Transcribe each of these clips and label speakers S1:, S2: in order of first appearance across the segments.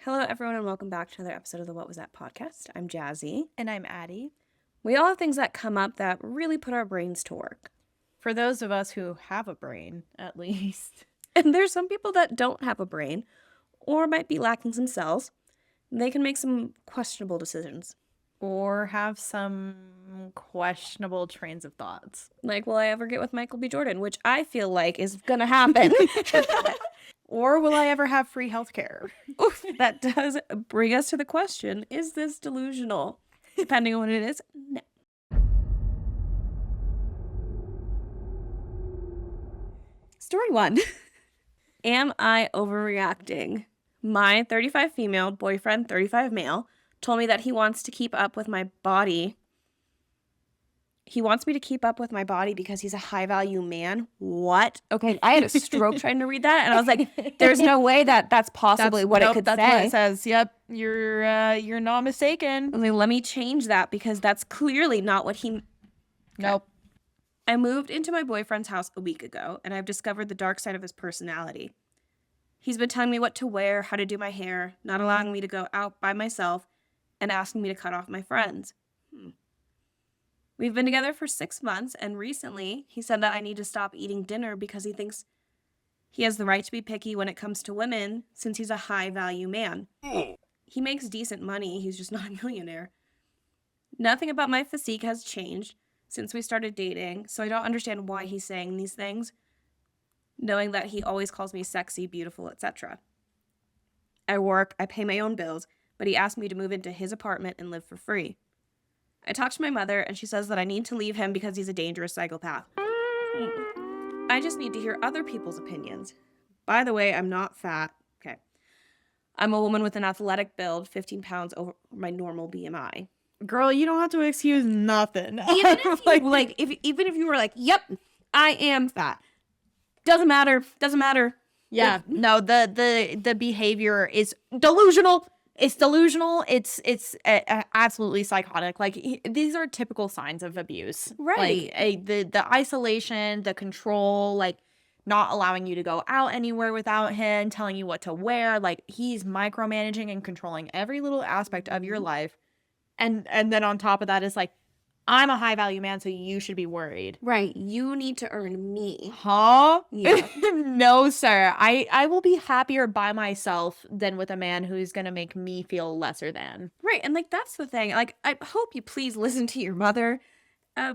S1: Hello, everyone, and welcome back to another episode of the What Was That podcast. I'm Jazzy.
S2: And I'm Addi.
S1: We all have things that come up that really put our brains to work.
S2: For those of us who have a brain, at least.
S1: And there's some people that don't have a brain or might be lacking some cells. They can make some questionable decisions.
S2: Or have some questionable trains of thoughts.
S1: Like, will I ever get with Michael B. Jordan? Which I feel like is going to happen.
S2: Or will I ever have free healthcare?
S1: Oof, that does bring us to the question, is this delusional? Depending on what it is, no. Story 1. Am I overreacting? My 35 female boyfriend, 35 male, told me that he wants to keep up with my body. He wants me to keep up with my body because he's a high-value man. What? Okay, I had a stroke trying to read that, and I was like, there's no way that that's possibly what it could
S2: that's
S1: say.
S2: What it says. Yep, you're not mistaken.
S1: I was like, let me change that because that's clearly not what he...
S2: Nope.
S1: I moved into my boyfriend's house a week ago, and I've discovered the dark side of his personality. He's been telling me what to wear, how to do my hair, not allowing me to go out by myself, and asking me to cut off my friends. We've been together for 6 months, and recently he said that I need to stop eating dinner because he thinks he has the right to be picky when it comes to women since he's a high-value man. He makes decent money, he's just not a millionaire. Nothing about my physique has changed since we started dating, so I don't understand why he's saying these things, knowing that he always calls me sexy, beautiful, etc. I work, I pay my own bills, but he asked me to move into his apartment and live for free. I talked to my mother, and she says that I need to leave him because he's a dangerous psychopath. I just need to hear other people's opinions. By the way, I'm not fat. Okay. I'm a woman with an athletic build, 15 pounds over my normal BMI.
S2: Girl, you don't have to excuse nothing.
S1: Even if you were like, yep, I am fat. Doesn't matter.
S2: Yeah. No, the behavior is delusional. It's delusional. It's absolutely psychotic. Like, these are typical signs of abuse.
S1: Right.
S2: Like, the isolation, the control, like not allowing you to go out anywhere without him, telling you what to wear. Like, he's micromanaging and controlling every little aspect of your life. And then on top of that is like, I'm a high value man, so you should be worried.
S1: Right. You need to earn me.
S2: Huh?
S1: Yeah.
S2: No, sir. I will be happier by myself than with a man who's going to make me feel lesser than.
S1: Right. And like, that's the thing. Like, I hope you please listen to your mother.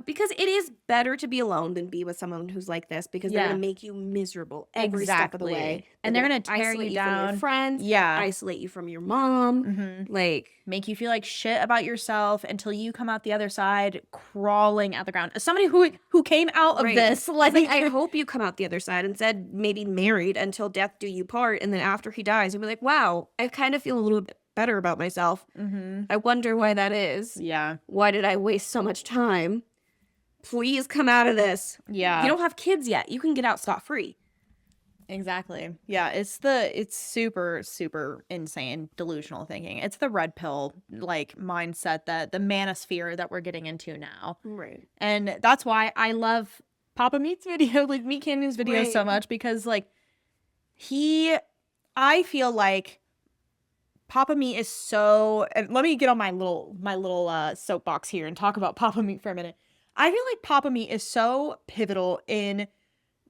S1: Because it is better to be alone than be with someone who's like this because they're going to make you miserable every step of the way.
S2: And they're going to tear you down.
S1: From your friends.
S2: Yeah.
S1: Isolate you from your mom.
S2: Mm-hmm.
S1: Like.
S2: Make you feel like shit about yourself until you come out the other side crawling at the ground. As somebody who came out of this.
S1: Like, I hope you come out the other side and said maybe married until death do you part. And then after he dies, you'll be like, wow, I kind of feel a little bit better about myself.
S2: Mm-hmm.
S1: I wonder why that is.
S2: Yeah.
S1: Why did I waste so much time? Please come out of this.
S2: Yeah.
S1: You don't have kids yet. You can get out scot-free.
S2: Exactly. Yeah, it's super, super insane delusional thinking. It's the red pill, like, mindset, that the manosphere that we're getting into now.
S1: Right.
S2: And that's why I love Papa Meat's video, like Meat Canyon's videos so much, because like I feel like Papa Meat is so, and let me get on my little soapbox here and talk about Papa Meat for a minute. I feel like Papa Meat is so pivotal in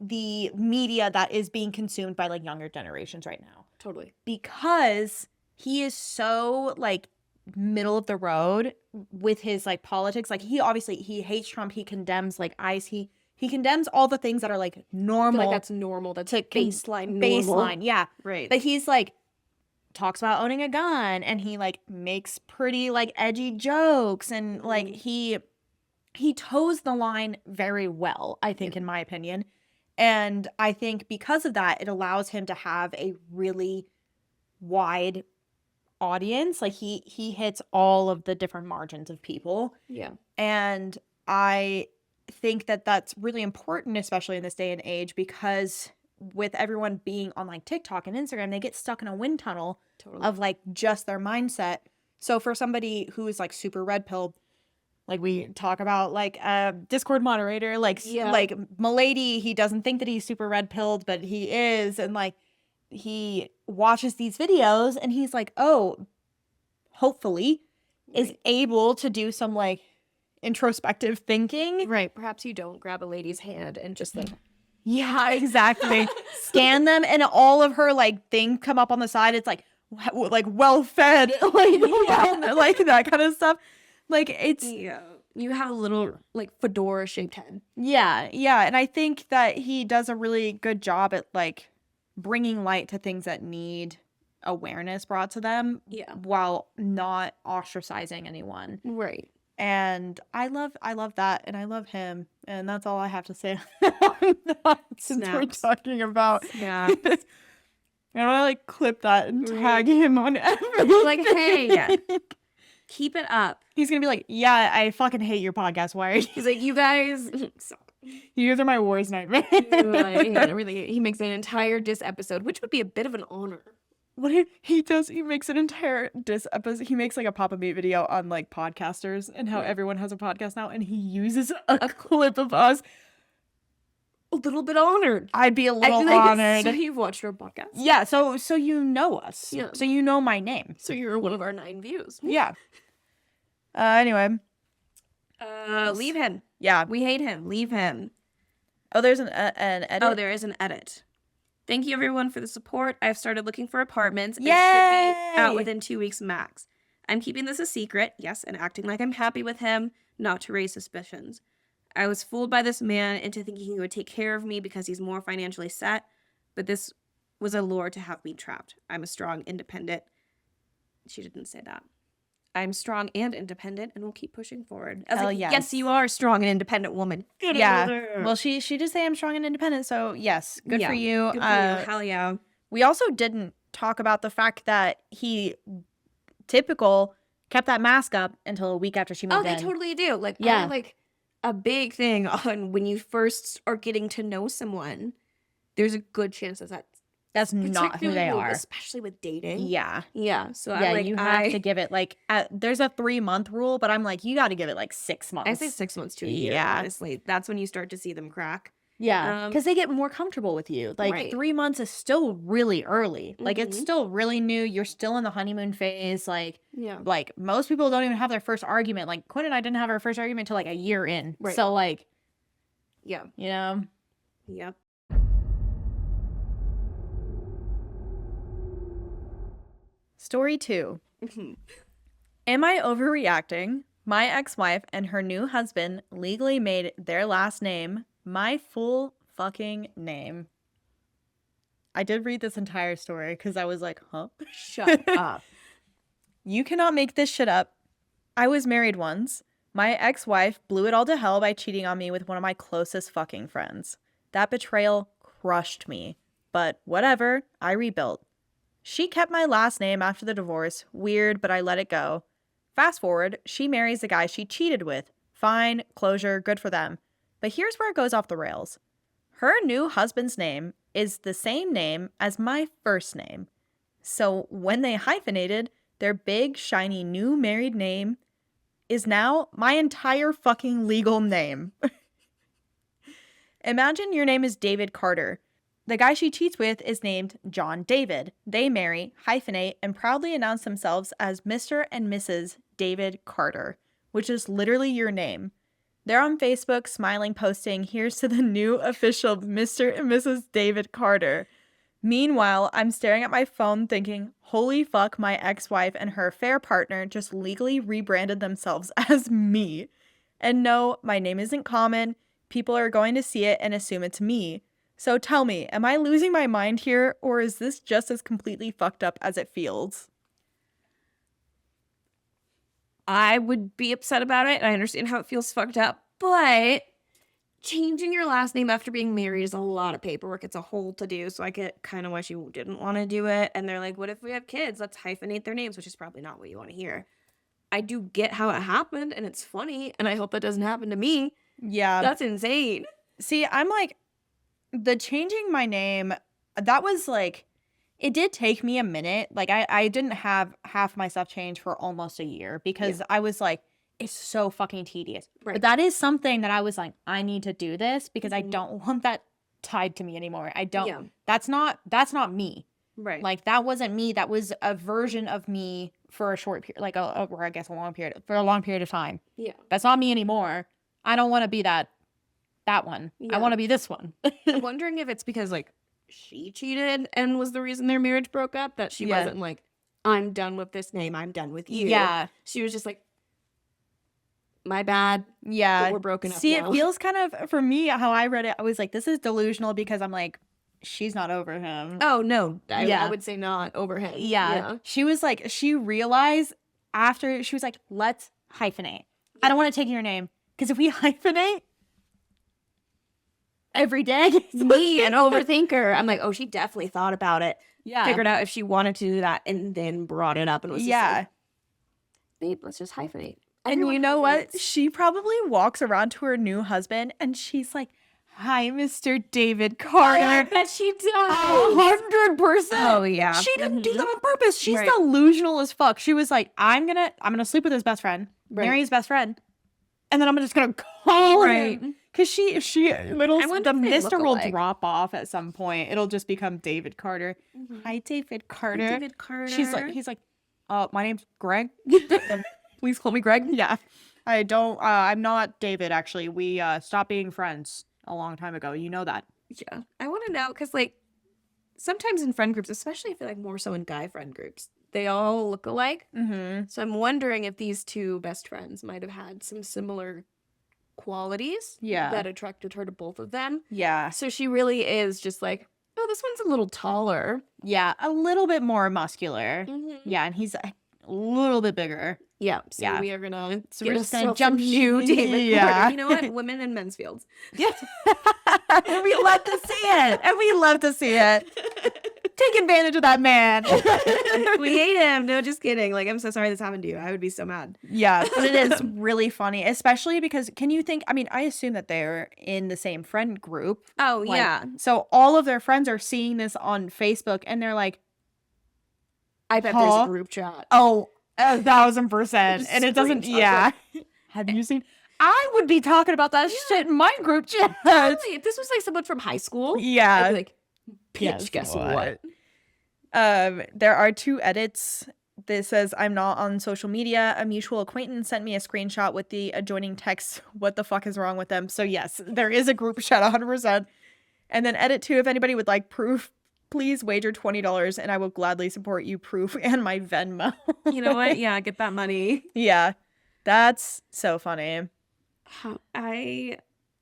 S2: the media that is being consumed by like younger generations right now.
S1: Totally.
S2: Because he is so like middle of the road with his like politics. Like, he hates Trump. He condemns like ICE. He condemns all the things that are like normal.
S1: I feel like that's normal. That's baseline.
S2: Baseline, yeah.
S1: Right.
S2: But he's like talks about owning a gun, and he like makes pretty like edgy jokes, and like he toes the line very well, I think, in my opinion. And I think because of that, it allows him to have a really wide audience. Like, he hits all of the different margins of people.
S1: Yeah.
S2: And I think that that's really important, especially in this day and age, because with everyone being on like TikTok and Instagram, they get stuck in a wind tunnel of like just their mindset. So for somebody who is like super red pilled, like we talk about, like a Discord moderator, like Milady, he doesn't think that he's super red pilled, but he is. And like he watches these videos and he's like, oh, hopefully is able to do some like introspective thinking.
S1: Right. Perhaps you don't grab a lady's hand and just like,
S2: Yeah, exactly. Scan them and all of her like things come up on the side. It's like well fed, like that kind of stuff. Like it's
S1: yeah, you have a little like fedora shaped head.
S2: yeah. And I think that he does a really good job at like bringing light to things that need awareness brought to them, while not ostracizing anyone.
S1: Right.
S2: And I love that, and I love him, and that's all I have to say on that, since we're talking about.
S1: Yeah.
S2: I want to like clip that and tag him on everything.
S1: Like, hey, keep it up.
S2: He's gonna be like, yeah, I fucking hate your podcast. Why are you?
S1: He's like, you guys.
S2: You guys are my worst nightmare.
S1: Really, he makes an entire diss episode, which would be a bit of an honor.
S2: What he does, he makes an entire diss episode. He makes like a Papa Meat video on like podcasters and how everyone has a podcast now, and he uses a clip of us.
S1: A little bit honored.
S2: I'd be a little honored.
S1: So you've watched our podcast?
S2: Yeah. So you know us.
S1: Yeah.
S2: So you know my name.
S1: So you're one of our 9 views.
S2: Yeah. Anyway.
S1: Leave him.
S2: Yeah.
S1: We hate him. Leave him.
S2: Oh, there's an edit.
S1: Oh, there is an edit. Thank you, everyone, for the support. I've started looking for apartments. And
S2: Yay!
S1: should be out within 2 weeks max. I'm keeping this a secret, yes, and acting like I'm happy with him, not to raise suspicions. I was fooled by this man into thinking he would take care of me because he's more financially set, but this was a lure to have me trapped. I'm a strong, independent. She didn't say that. I'm strong and independent, and will keep pushing forward. I was like, yes, you are a strong and independent woman.
S2: Yeah. Well, she did say I'm strong and independent, so yes, good for you.
S1: Good for you. Hell yeah.
S2: We also didn't talk about the fact that he kept that mask up until a week after she moved in.
S1: Oh, they totally do. Like, yeah. Like a big thing on when you first are getting to know someone, there's a good chance that
S2: that's not who they are,
S1: especially with dating.
S2: Yeah.
S1: So
S2: yeah, you have to give it like there's a 3-month rule, but I'm like, you got to give it like 6 months.
S1: I say 6 months to a year. Honestly, that's when you start to see them crack.
S2: Yeah, because they get more comfortable with you. Like 3 months is still really early. Like it's still really new. You're still in the honeymoon phase. Like like most people don't even have their first argument. Like Quinn and I didn't have our first argument until like a year in. Right. So like, you know.
S1: Yep.
S2: Story 2. Am I overreacting? My ex-wife and her new husband legally made their last name my full fucking name. I did read this entire story because I was like, huh?
S1: Shut up.
S2: You cannot make this shit up. I was married once. My ex-wife blew it all to hell by cheating on me with one of my closest fucking friends. That betrayal crushed me. But whatever, I rebuilt. She kept my last name after the divorce. Weird, but I let it go. Fast forward, she marries the guy she cheated with. Fine, closure, good for them. But here's where it goes off the rails. Her new husband's name is the same name as my first name. So when they hyphenated, their big, shiny new married name is now my entire fucking legal name. Imagine your name is David Carter. The guy she cheats with is named John David. They marry, hyphenate, and proudly announce themselves as Mr. and Mrs. David Carter, which is literally your name. They're on Facebook smiling, posting, "Here's to the new official Mr. and Mrs. David Carter." Meanwhile, I'm staring at my phone thinking, holy fuck, my ex-wife and her affair partner just legally rebranded themselves as me. And no, my name isn't common. People are going to see it and assume it's me. So tell me, am I losing my mind here, or is this just as completely fucked up as it feels?
S1: I would be upset about it. I understand how it feels fucked up, but changing your last name after being married is a lot of paperwork. It's a whole to-do, so I get kind of why she didn't want to do it. And they're like, what if we have kids? Let's hyphenate their names, which is probably not what you want to hear. I do get how it happened, and it's funny, and I hope that doesn't happen to me.
S2: Yeah.
S1: That's insane.
S2: See, I'm like, the changing my name, that was like, it did take me a minute. Like, I didn't have half my stuff changed for almost a year because I was like, it's so fucking tedious. Right. But that is something that I was like, I need to do this because I don't want that tied to me anymore. I don't. Yeah. That's not me.
S1: Right.
S2: Like, that wasn't me. That was a version of me for a short period, like, or I guess a long period, for a long period of time.
S1: Yeah.
S2: That's not me anymore. I don't want to be that one. I
S1: Yeah.
S2: want to be this one.
S1: I'm wondering if it's because, like, she cheated and was the reason their marriage broke up, that she
S2: Yeah.
S1: wasn't like, I'm done with this name, I'm done with you.
S2: Yeah.
S1: She was just like, my bad,
S2: Yeah.
S1: but we're broken up
S2: See,
S1: now.
S2: it feels kind of, for me, how I read it, I was like, this is delusional because I'm like, she's not over him.
S1: Oh, no.
S2: Yeah.
S1: I would say not over him.
S2: Yeah. She was like, she realized after, she was like, let's hyphenate. I don't want to take your name. Because if we hyphenate every day.
S1: Me, an overthinker. I'm like, oh, she definitely thought about it.
S2: Yeah.
S1: Figured out if she wanted to do that and then brought it up and was just like, babe, let's just hyphenate.
S2: And
S1: Everyone
S2: you know what?
S1: hyphenates.
S2: She probably walks around to her new husband and she's like, hi, Mr. David Carter.
S1: I bet she does.
S2: 100%.
S1: Oh, yeah.
S2: She didn't do
S1: Mhm.
S2: that on purpose. She's
S1: Right.
S2: delusional as fuck. She was like, I'm gonna sleep with his best friend, marry his best friend, and then I'm just gonna call him. Cause she
S1: I wonder
S2: the
S1: if they
S2: mister
S1: look
S2: will
S1: alike.
S2: drop off at some point. It'll just become David Carter. Hi, David Carter.
S1: David Carter.
S2: He's like, my name's Greg. Please call me Greg. Yeah. I don't, I'm not David, actually. We stopped being friends a long time ago. You know that.
S1: Yeah. I want to know, because, like, sometimes in friend groups, especially I feel like more so in guy friend groups, they all look alike.
S2: Mm-hmm.
S1: So I'm wondering if these two best friends might have had some similar qualities that attracted her to both of them.
S2: Yeah.
S1: So she really is just like, oh, this one's a little taller.
S2: Yeah. A little bit more muscular.
S1: Mm-hmm.
S2: Yeah. And he's a little bit bigger.
S1: Yeah. So
S2: Yeah.
S1: we are going to
S2: So
S1: get
S2: we're just gonna
S1: ourselves
S2: jump
S1: a new David
S2: Yeah.
S1: Carter. You know what? Women in men's fields.
S2: Yeah. And we love to see it. And we love to see it. Take advantage of that man.
S1: We hate him. No, just kidding. Like, I'm so sorry this happened to you. I would be so mad.
S2: Yeah, but it is really funny, especially because can you think, I mean, I assume that they're in the same friend group.
S1: Oh,
S2: Like,
S1: yeah.
S2: So all of their friends are seeing this on Facebook and they're like,
S1: I bet there's
S2: Huh?
S1: a group chat.
S2: oh, 1,000%.
S1: Just
S2: And it doesn't,
S1: screenshots
S2: yeah. Have you seen? I would be talking about that shit in my group chat.
S1: Totally. If this was like someone from high school, I'd
S2: Yeah.
S1: be like, bitch, guess what?
S2: There are 2 edits. This says, I'm not on social media. A mutual acquaintance sent me a screenshot with the adjoining text. What the fuck is wrong with them? So yes, there is a group chat 100%. And then edit 2, if anybody would like proof, please wager $20 and I will gladly support you proof and my Venmo.
S1: You know what? Yeah, get that money.
S2: Yeah. That's so funny.
S1: I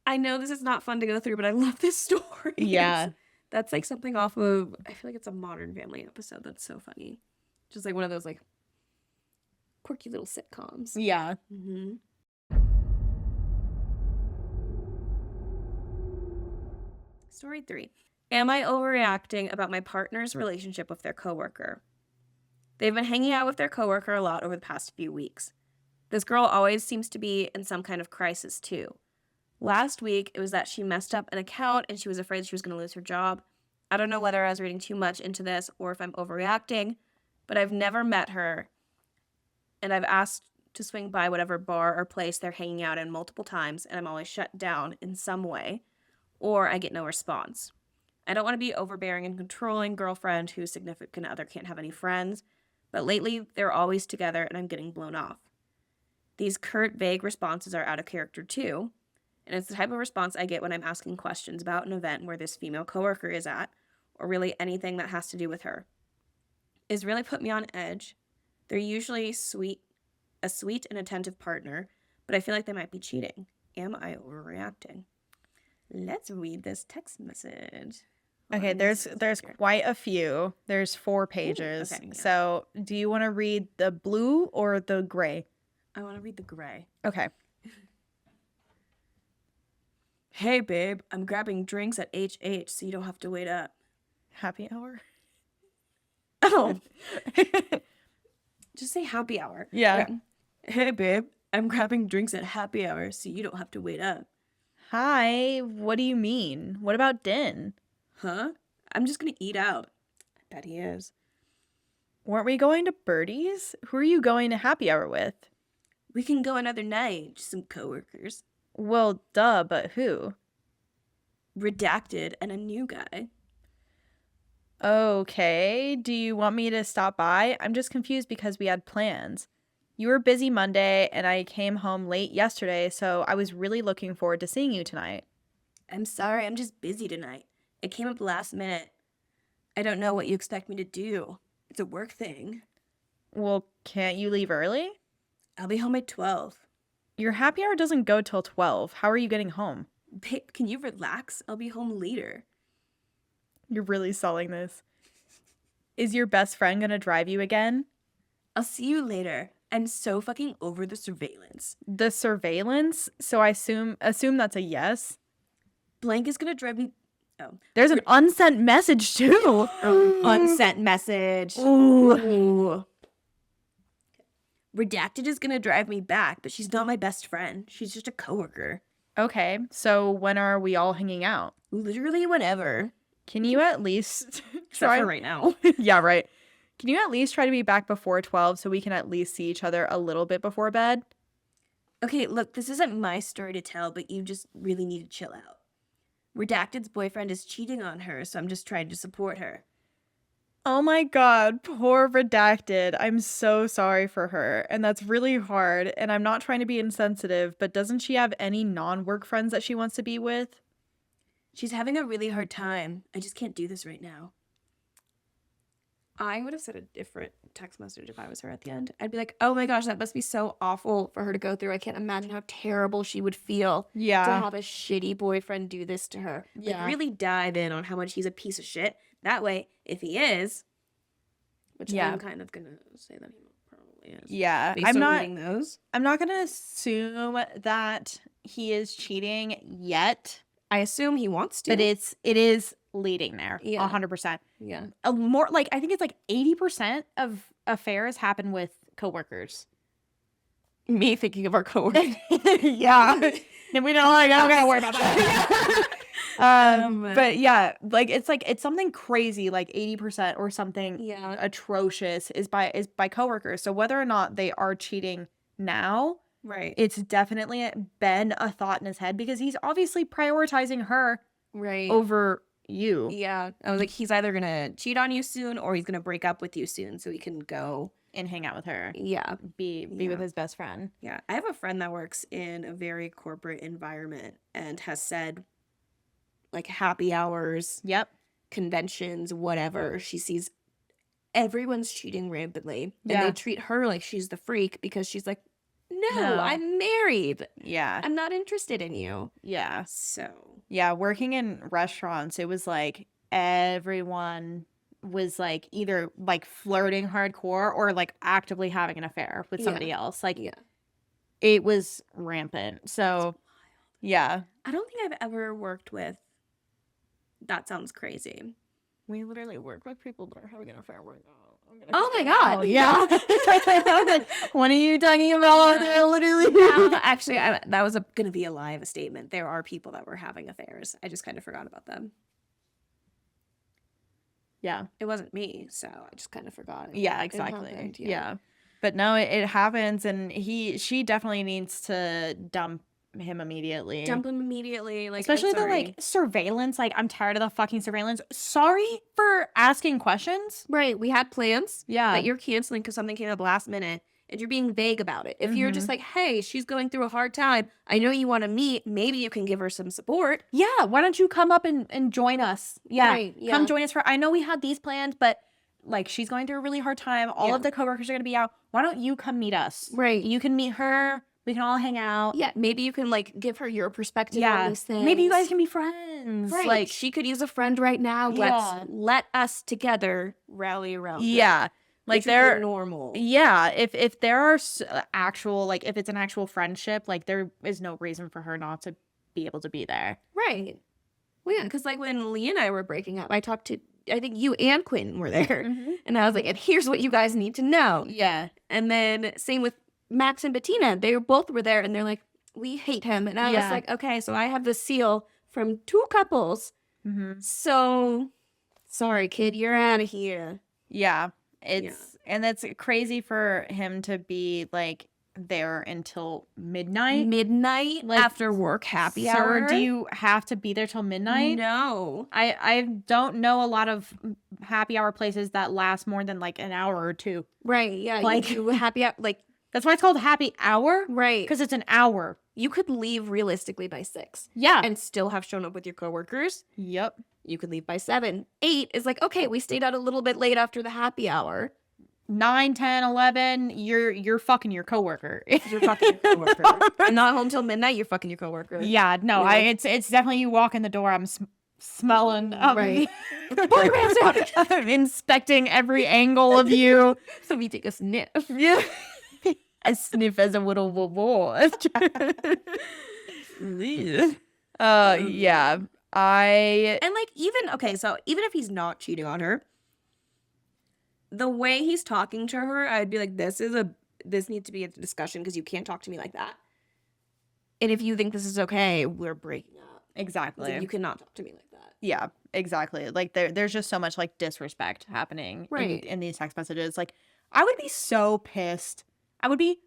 S1: know this is not fun to go through, but I love this story.
S2: Yeah.
S1: That's like something off of, I feel like it's a Modern Family episode. That's so funny. Just like one of those like quirky little sitcoms.
S2: Yeah.
S1: Mm-hmm. Story 3. Am I overreacting about my partner's relationship with their coworker? They've been hanging out with their coworker a lot over the past few weeks. This girl always seems to be in some kind of crisis too. Last week, it was that she messed up an account and she was afraid she was going to lose her job. I don't know whether I was reading too much into this or if I'm overreacting, but I've never met her, and I've asked to swing by whatever bar or place they're hanging out in multiple times, and I'm always shut down in some way, or I get no response. I don't want to be overbearing and controlling girlfriend whose significant other can't have any friends, but lately they're always together and I'm getting blown off. These curt, vague responses are out of character too, and it's the type of response I get when I'm asking questions about an event where this female coworker is at, or really anything that has to do with her. It's really put me on edge. They're usually a sweet and attentive partner, but I feel like they might be cheating. Am I overreacting? Let's read this text message.
S2: Okay, there's quite a few. There's 4 pages.
S1: okay, yeah.
S2: So, do you want to read the blue or the gray?
S1: I want to read the gray.
S2: Okay.
S1: Hey, babe, I'm grabbing drinks at HH so you don't have to wait up.
S2: Happy hour?
S1: Oh. Just say happy hour.
S2: Yeah.
S1: Okay. Hey, babe, I'm grabbing drinks at happy hour so you don't have to wait up.
S2: Hi, what do you mean? What about Din?
S1: Huh? I'm just going to eat out. I bet he is.
S2: Weren't we going to Birdie's? Who are you going to happy hour with?
S1: We can go another night. Just some coworkers.
S2: Well, duh, but who?
S1: Redacted and a new guy.
S2: Okay, do you want me to stop by? I'm just confused because we had plans. You were busy Monday and I came home late yesterday, so I was really looking forward to seeing you tonight.
S1: I'm sorry, I'm just busy tonight. It came up last minute. I don't know what you expect me to do. It's a work thing.
S2: Well, can't you leave early?
S1: I'll be home at 12.
S2: Your happy hour doesn't go till 12. How are you getting home?
S1: Babe, can you relax? I'll be home later.
S2: You're really selling this. Is your best friend gonna drive you again?
S1: I'll see you later. I'm so fucking over the surveillance.
S2: The surveillance? So I assume that's a yes.
S1: Blank is gonna drive me. Oh.
S2: There's an unsent message too.
S1: Unsent message.
S2: Ooh.
S1: Ooh. Redacted is gonna drive me back, but she's not my best friend. She's just a coworker.
S2: Okay, so when are we all hanging out?
S1: Literally whenever.
S2: Can you at least
S1: Except for right now.
S2: Yeah, right. Can you at least try to be back before 12 so we can at least see each other a little bit before bed?
S1: Okay, look, this isn't my story to tell, but you just really need to chill out. Redacted's boyfriend is cheating on her, so I'm just trying to support her.
S2: Oh my god, poor Redacted. I'm so sorry for her. And that's really hard. And I'm not trying to be insensitive, but doesn't she have any non-work friends that she wants to be with?
S1: She's having a really hard time. I just can't do this right now. I would have said a different text message if I was her at the end. I'd be like, oh my gosh, that must be so awful for her to go through. I can't imagine how terrible she would feel to
S2: Yeah.
S1: have a shitty boyfriend do this to her.
S2: Yeah.
S1: Like, really dive in on how much he's a piece of shit. That way, if he is, which
S2: Yeah.
S1: I'm kind of going to say that he probably is.
S2: Yeah.
S1: Based on reading those.
S2: I'm not gonna assume that he is cheating yet,
S1: I assume he wants to.
S2: but it is leading there.
S1: Yeah.
S2: 100%.
S1: Yeah.
S2: More like I think it's like 80% of affairs happen with coworkers.
S1: Me thinking of our coworker.
S2: Yeah. And we don't like, I don't gotta worry about that. But yeah, like it's something crazy, like 80% or something
S1: Yeah.
S2: atrocious is by coworkers. So whether or not they are cheating now,
S1: Right.
S2: it's definitely been a thought in his head because he's obviously prioritizing her
S1: Right.
S2: over you.
S1: Yeah. I was like, he's either going to cheat on you soon or he's going to break up with you soon so he can go.
S2: And hang out with her.
S1: Yeah.
S2: Be
S1: Yeah.
S2: with his best friend.
S1: Yeah. I have a friend that works in a very corporate environment and has said, like, happy hours,
S2: Yep.
S1: conventions, whatever. She sees everyone's cheating rampantly.
S2: Yeah.
S1: And they treat her like she's the freak because she's like, no,
S2: No.
S1: I'm married.
S2: Yeah.
S1: I'm not interested in you.
S2: Yeah.
S1: So.
S2: Yeah, working in restaurants, it was like everyone was like either like flirting hardcore or like actively having an affair with somebody else. Like
S1: Yeah.
S2: it was rampant. So yeah.
S1: I don't think I've ever worked with. That sounds crazy.
S2: We literally work with people that are having an affair right now.
S1: Oh my god!
S2: Yeah. What are you talking about? They're literally.
S1: Actually, that was gonna be a lie of a statement. There are people that were having affairs. I just kind of forgot about them.
S2: Yeah.
S1: It wasn't me, so I just kind of forgot.
S2: Yeah,
S1: It
S2: exactly.
S1: happened,
S2: Yeah. But no, it happens, and she definitely needs to dump him immediately.
S1: Dump him immediately, like
S2: Especially
S1: I'm
S2: the
S1: sorry.
S2: like surveillance. Like I'm tired of the fucking surveillance. Sorry for asking questions.
S1: Right, we had plans
S2: Yeah.
S1: that you're canceling because something came up last minute, and you're being vague about it. If you're just like, hey, she's going through a hard time, I know you want to meet, maybe you can give her some support.
S2: Yeah. Why don't you come up and join us? Yeah.
S1: Right, yeah.
S2: Come join us for. I know we had these plans, but like she's going through a really hard time. All
S1: Yeah.
S2: of the coworkers are gonna be out. Why don't you come meet us?
S1: Right.
S2: You can meet her. We can all hang out.
S1: Yeah, maybe you can like give her your perspective
S2: Yeah.
S1: on these things.
S2: Maybe you guys can be friends.
S1: Right.
S2: Like
S1: She could use a friend right now.
S2: Yeah.
S1: Let us together rally around. her,
S2: yeah. Like
S1: which would be
S2: they're
S1: normal.
S2: Yeah, if there are actual like if it's an actual friendship, like there is no reason for her not to be able to be there.
S1: Right. Well, yeah, because like when Lee and I were breaking up, I talked to I think you and Quinn were there, and I was like, and here's what you guys need to know.
S2: Yeah.
S1: And then same with Max and Bettina, they both were there, and they're like, we hate him, and I was
S2: Yeah.
S1: like, okay, so I have the seal from 2 couples, so sorry, kid, you're out of here.
S2: Yeah. And it's crazy for him to be like there until midnight.
S1: Midnight
S2: Like,
S1: after work happy
S2: Sir,
S1: hour.
S2: do you have to be there till midnight?
S1: No.
S2: I don't know a lot of happy hour places that last more than like an hour or two.
S1: Right. Yeah.
S2: Like-
S1: you happy out. Like,
S2: That's why it's called happy hour.
S1: right.
S2: Because it's an hour.
S1: You could leave realistically by 6
S2: Yeah.
S1: and still have shown up with your coworkers.
S2: Yep.
S1: You could leave by 7. 8 is like, okay, we stayed out a little bit late after the happy hour.
S2: 9, 10, 11, you're fucking your coworker.
S1: You're fucking your coworker. I'm not home till midnight. You're fucking your coworker.
S2: Yeah, no,
S1: Yeah.
S2: it's definitely you walk in the door, I'm smelling.
S1: Right.
S2: Pull your pants down. I'm inspecting every angle of you.
S1: So we take a sniff.
S2: Yeah. I sniff as a little boy. Yeah.
S1: And like so even if he's not cheating on her, the way he's talking to her, I'd be like, this needs to be a discussion because you can't talk to me like that. And if you think this is okay, we're breaking up.
S2: Exactly.
S1: Like, you cannot talk to me like that.
S2: Yeah, exactly. Like there's just so much like disrespect happening
S1: Right.
S2: in these text messages. Like I would be so pissed. I would be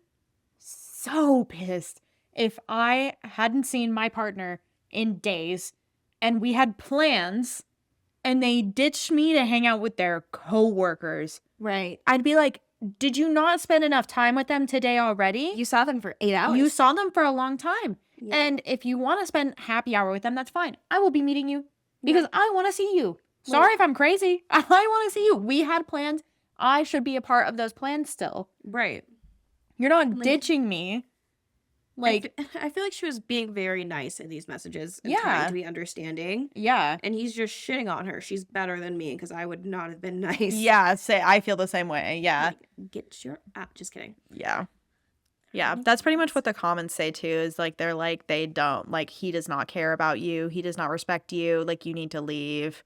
S2: so pissed if I hadn't seen my partner in days and we had plans and they ditched me to hang out with their coworkers.
S1: Right.
S2: I'd be like, did you not spend enough time with them today already?
S1: You saw them for 8 hours.
S2: You saw them for a long time.
S1: Yeah.
S2: And if you want to spend happy hour with them, that's fine. I will be meeting you because I want to see you.
S1: Well-
S2: Sorry if I'm crazy. I want to see you. We had plans. I should be a part of those plans still.
S1: Right.
S2: You're not
S1: Like-
S2: ditching me. Like,
S1: I feel like she was being very nice in these messages and
S2: Yeah.
S1: trying to be understanding.
S2: yeah.
S1: And he's just shitting on her. She's better than me because I would not have been nice.
S2: Yeah, I feel the same way. Yeah.
S1: Like, get your just kidding.
S2: Yeah. Yeah, that's pretty much what the comments say too, is like they're like they don't like he does not care about you. He does not respect you. Like you need to leave.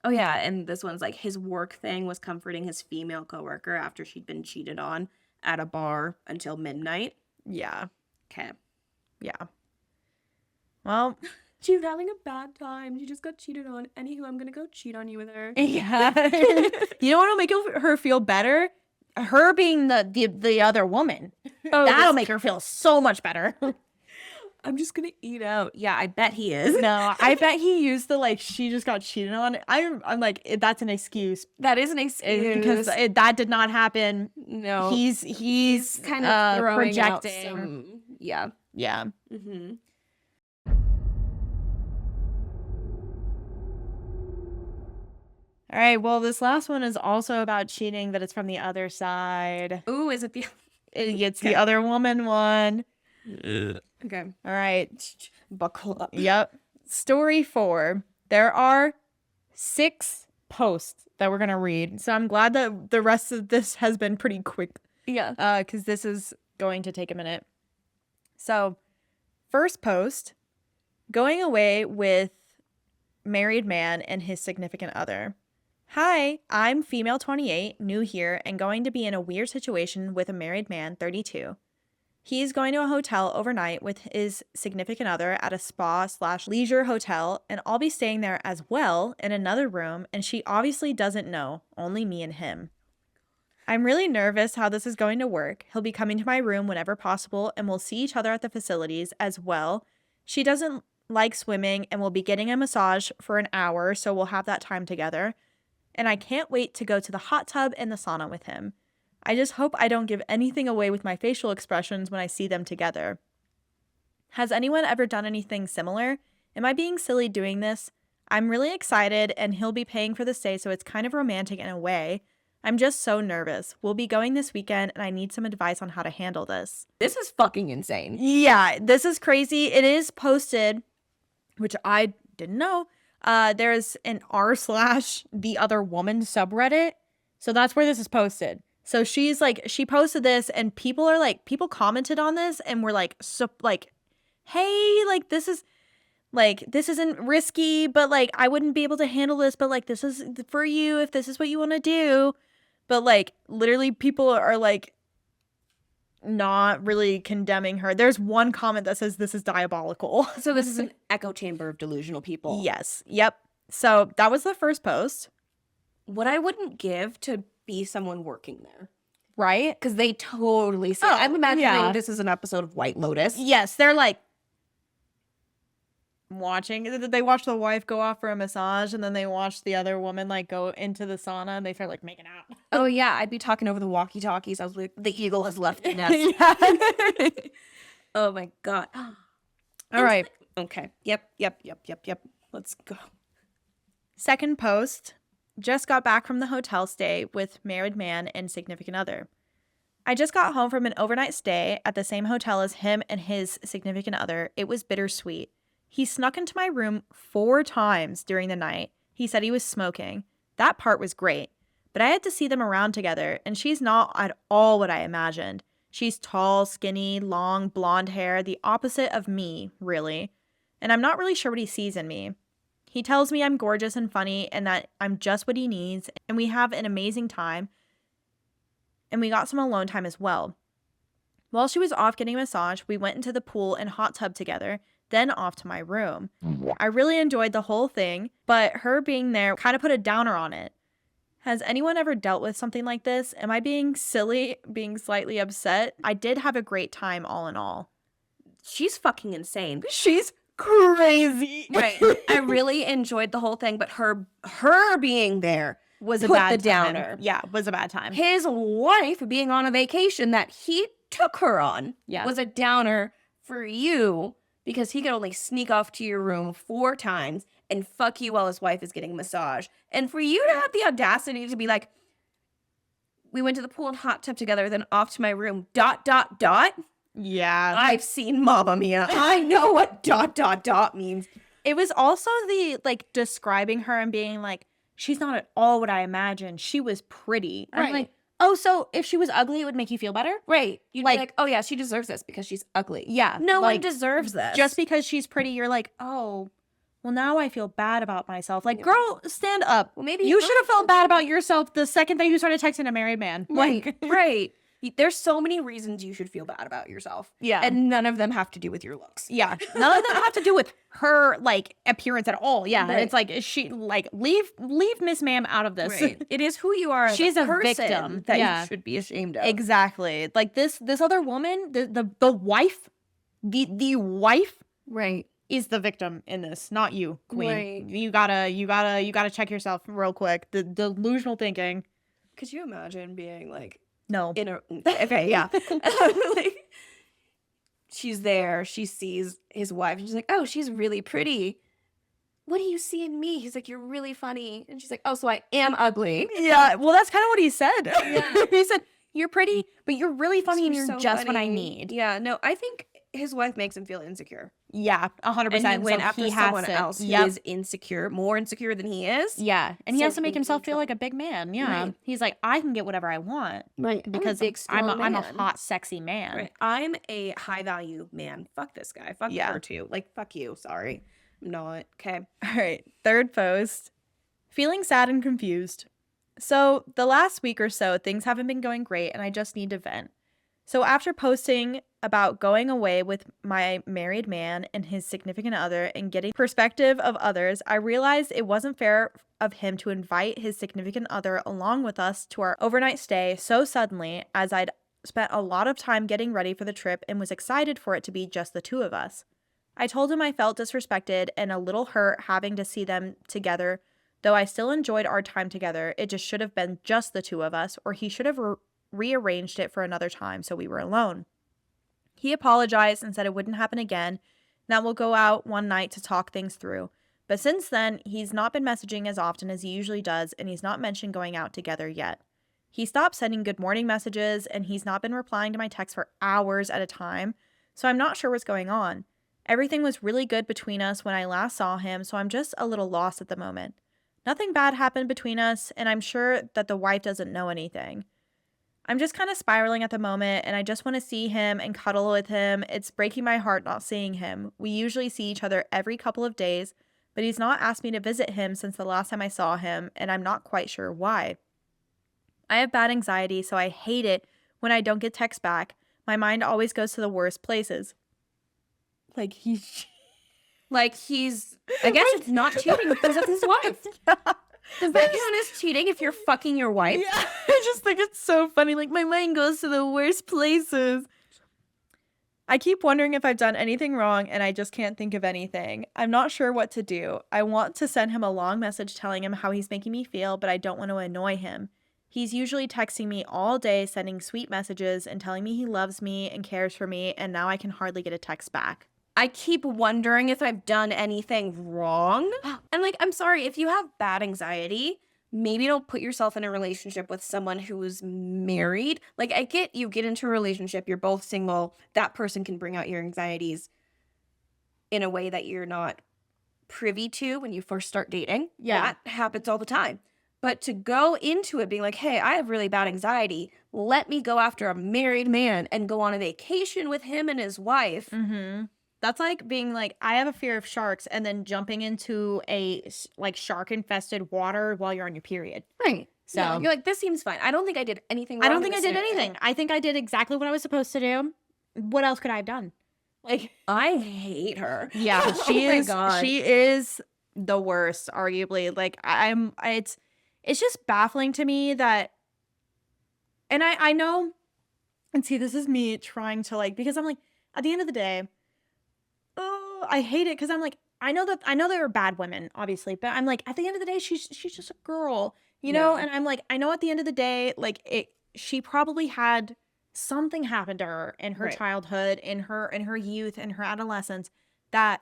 S1: Oh yeah, and this one's like his work thing was comforting his female coworker after she'd been cheated on at a bar until midnight.
S2: Yeah.
S1: Okay.
S2: Yeah. Well,
S1: She was having a bad time. She just got cheated on. Anywho, I'm gonna go cheat on you with her.
S2: yeah. You know what'll make her feel better? Her being the other woman.
S1: Oh,
S2: That'll make her feel so much better.
S1: I'm just gonna eat out. Yeah, I bet he is.
S2: No, I bet he used the like she just got cheated on. I'm like that's an excuse
S1: That is an excuse.
S2: because that did not happen.
S1: no,
S2: He's
S1: kind of throwing out
S2: projecting.
S1: some. Yeah.
S2: Yeah.
S1: Mm-hmm.
S2: All right. Well, this last one is also about cheating, but it's from the other side.
S1: Ooh, is it the?
S2: It's the other woman one.
S1: Okay.
S2: All right.
S1: Buckle up.
S2: Yep. Story 4. There are 6 posts that we're going to read. So I'm glad that the rest of this has been pretty quick
S1: Yeah.
S2: because this is going to take a minute. So, first post, going away with married man and his significant other. Hi, I'm female 28, new here, and going to be in a weird situation with a married man 32. He's going to a hotel overnight with his significant other at a spa/leisure hotel, and I'll be staying there as well in another room, and she obviously doesn't know, only me and him. I'm really nervous how this is going to work. He'll be coming to my room whenever possible, and we'll see each other at the facilities as well. She doesn't like swimming, and we'll be getting a massage for an hour, so we'll have that time together. And I can't wait to go to the hot tub and the sauna with him. I just hope I don't give anything away with my facial expressions when I see them together. Has anyone ever done anything similar? Am I being silly doing this? I'm really excited, and he'll be paying for the stay, so it's kind of romantic in a way. I'm just so nervous. We'll be going this weekend, and I need some advice on how to handle this.
S1: This is fucking insane.
S2: Yeah, this is crazy. It is posted, which I didn't know. There's an r/the other woman subreddit. So that's where this is posted. So she posted this and people commented on this and were like, so like, hey, like this isn't risky, but like I wouldn't be able to handle this, but like this is for you if this is what you want to do. But like literally people are like not really condemning her. There's one comment that says this is diabolical.
S1: So this is an echo chamber of delusional people.
S2: Yes. Yep. So that was the first post.
S1: What I wouldn't give to be someone working there.
S2: Right?
S1: Because they totally say,
S2: Oh,
S1: I'm imagining
S2: yeah.
S1: this is an episode of White Lotus.
S2: Yes. They're like, they watch the wife go off for a massage, and then they watch the other woman like go into the sauna, and they start like making out.
S1: Oh yeah, I'd be talking over the walkie-talkies. I was like, the eagle has left the nest.
S2: Yeah.
S1: Oh my god.
S2: All right.
S1: Okay. Yep. Let's go.
S2: Second post. Just got back from the hotel stay with married man and significant other. I just got home from an overnight stay at the same hotel as him and his significant other. It was bittersweet. He snuck into my room 4 times during the night. He said he was smoking. That part was great. But I had to see them around together, and she's not at all what I imagined. She's tall, skinny, long, blonde hair, the opposite of me, really. And I'm not really sure what he sees in me. He tells me I'm gorgeous and funny and that I'm just what he needs, and we have an amazing time. And we got some alone time as well. While she was off getting a massage, we went into the pool and hot tub together, then off to my room. I really enjoyed the whole thing, but her being there kind of put a downer on it. Has anyone ever dealt with something like this? Am I being silly, being slightly upset? I did have a great time all in all.
S1: She's fucking insane.
S2: She's crazy.
S1: Right. I really enjoyed the whole thing, but her being there
S2: Was a
S1: put
S2: bad
S1: the downer.
S2: time. Yeah, was a bad time.
S1: His wife being on a vacation that he took her on was a downer for you because he could only sneak off to your room 4 times and fuck you while his wife is getting a massage. And for you to have the audacity to be like, we went to the pool and hot tub together, then off to my room, ...
S2: Yeah.
S1: I've seen Mamma Mia. I know what ... means.
S2: It was also the, like, describing her and being like, she's not at all what I imagined. She was pretty. I'm
S1: Right.
S2: like, oh, so if she was ugly, it would make you feel better?
S1: Right. You'd
S2: Like-
S1: be like, oh yeah, she deserves this because she's ugly.
S2: Yeah.
S1: No
S2: like,
S1: one deserves this.
S2: just because she's pretty, you're like, oh, well, now I feel bad about myself. Like,
S1: Yeah.
S2: girl, stand up.
S1: Well, maybe
S2: You should have felt bad about yourself the second that you started texting a married man.
S1: Right,
S2: Like,
S1: right. There's so many reasons you should feel bad about yourself.
S2: yeah.
S1: And none of them have to do with your looks.
S2: Yeah, none of them have to do with her, like, appearance at all. Yeah,
S1: Right.
S2: it's like, she, like, leave Miss Ma'am out of this.
S1: Right. It is who you are as
S2: She's
S1: a
S2: a
S1: person
S2: victim.
S1: that
S2: Yeah.
S1: you should be ashamed of.
S2: Exactly. Like, this other woman, the wife, the wife
S1: Right.
S2: is the victim in this, not you, queen.
S1: Right.
S2: You gotta check yourself real quick. The delusional thinking.
S1: Could you imagine being like
S2: No.
S1: in a okay, yeah. Like, she's there, she sees his wife, and she's like, oh, she's really pretty. What do you see in me? He's like, you're really funny. And she's like, oh, so I am ugly.
S2: Yeah, well, that's kind of what he said.
S1: Yeah.
S2: He said, you're pretty, but you're really funny and
S1: You're
S2: you're
S1: so
S2: just what I
S1: funny.
S2: need.
S1: Yeah, no, I think his wife makes him feel insecure.
S2: Yeah, 100%.
S1: And he went
S2: So
S1: after
S2: he has
S1: someone
S2: to-
S1: else who
S2: Yep.
S1: is insecure, more insecure than he is.
S2: Yeah, and he
S1: So
S2: has to make
S1: he's in
S2: himself feel
S1: trouble.
S2: like a big man. Yeah,
S1: Right.
S2: He's like, I can get whatever I want
S1: Right.
S2: because I'm a hot, sexy man.
S1: Right. I'm a high value man. Fuck this guy. Fuck
S2: Yeah.
S1: her too. Like, fuck you. Sorry. I'm not. Okay.
S2: All right, third post. Feeling sad and confused. So, the last week or so, things haven't been going great and I just need to vent. So, after posting about going away with my married man and his significant other and getting perspective of others, I realized it wasn't fair of him to invite his significant other along with us to our overnight stay so suddenly, as I'd spent a lot of time getting ready for the trip and was excited for it to be just the 2 of us. I told him I felt disrespected and a little hurt having to see them together. Though I still enjoyed our time together, it just should have been just the 2 of us, or he should have rearranged it for another time so we were alone. He apologized and said it wouldn't happen again, and that we'll go out one night to talk things through. But since then, he's not been messaging as often as he usually does, and he's not mentioned going out together yet. He stopped sending good morning messages, and he's not been replying to my texts for hours at a time, so I'm not sure what's going on. Everything was really good between us when I last saw him, so I'm just a little lost at the moment. Nothing bad happened between us, and I'm sure that the wife doesn't know anything. I'm just kind of spiraling at the moment, and I just want to see him and cuddle with him. It's breaking my heart not seeing him. We usually see each other every couple of days, but he's not asked me to visit him since the last time I saw him, and I'm not quite sure why. I have bad anxiety, so I hate it when I don't get texts back. My mind always goes to the worst places. Like,
S1: I guess it's not cheating because of his wife. The victim is cheating if you're fucking your wife.
S2: Yeah, I just think it's so funny. Like, my mind goes to the worst places. I keep wondering if I've done anything wrong and I just can't think of anything. I'm not sure what to do. I want to send him a long message telling him how he's making me feel, but I don't want to annoy him. He's usually texting me all day, sending sweet messages and telling me he loves me and cares for me, and now I can hardly get a text back.
S1: I keep wondering if I've done anything wrong. And like, I'm sorry, if you have bad anxiety, maybe don't put yourself in a relationship with someone who's married. Like, I get you get into a relationship, you're both single, that person can bring out your anxieties in a way that you're not privy to when you first start dating.
S2: Yeah.
S1: That happens all the time. But to go into it being like, hey, I have really bad anxiety. Let me go after a married man and go on a vacation with him and his wife.
S2: Mm-hmm. That's like being like, I have a fear of sharks, and then jumping into a like shark-infested water while you're on your period.
S1: Right.
S2: So
S1: Yeah, you're like, this seems fine. I don't think I did anything wrong.
S2: I don't think
S1: in
S2: I
S1: this
S2: did
S1: scenario.
S2: anything. I think I did exactly what I was supposed to do. What else could I have done? Like,
S1: I hate her.
S2: yeah,
S1: Oh
S2: she
S1: my
S2: is.
S1: God.
S2: She is the worst, arguably. Like, it's just baffling to me that, and I know, and see, this is me trying to like, because I'm like, at the end of the day, oh, I hate it because I'm like, I know there are bad women, obviously, but I'm like, at the end of the day, she's just a girl, you know?
S1: Yeah.
S2: And I'm like, I know at the end of the day, like she probably had something happen to her in her
S1: Right.
S2: childhood, in her youth, in her adolescence that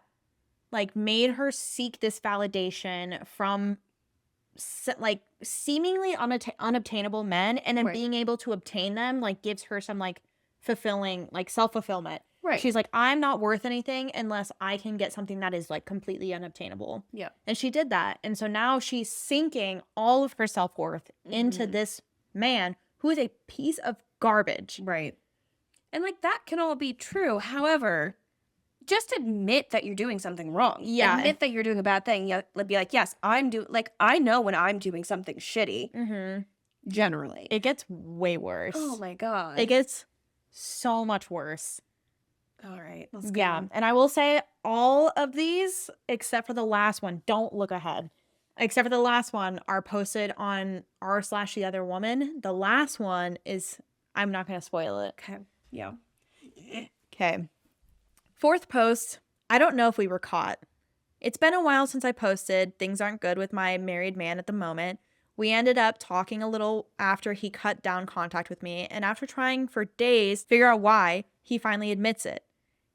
S2: like made her seek this validation from like seemingly unobtainable men, and then
S1: Right.
S2: being able to obtain them like gives her some like fulfilling, like self-fulfillment.
S1: Right.
S2: She's like, I'm not worth anything unless I can get something that is like completely unobtainable.
S1: Yeah.
S2: And she did that. And so now she's sinking all of her self-worth into
S1: Mhm.
S2: this man who is a piece of garbage.
S1: Right. And like, that can all be true. However, just admit that you're doing something wrong.
S2: Yeah.
S1: Admit that you're doing a bad thing. Yeah. Be like, yes, I know when I'm doing something shitty.
S2: Mm-hmm.
S1: Generally.
S2: It gets way worse.
S1: Oh my God.
S2: It gets so much worse.
S1: All right. Let's go.
S2: Yeah. And I will say all of these, except for the last one, don't look ahead. Except for the last one, are posted on r/the other woman. The last one is, I'm not going to spoil it.
S1: Okay. Yeah.
S2: Okay. Fourth post, I don't know if we were caught. It's been a while since I posted. Things aren't good with my married man at the moment. We ended up talking a little after he cut down contact with me, and after trying for days to figure out why, he finally admits it.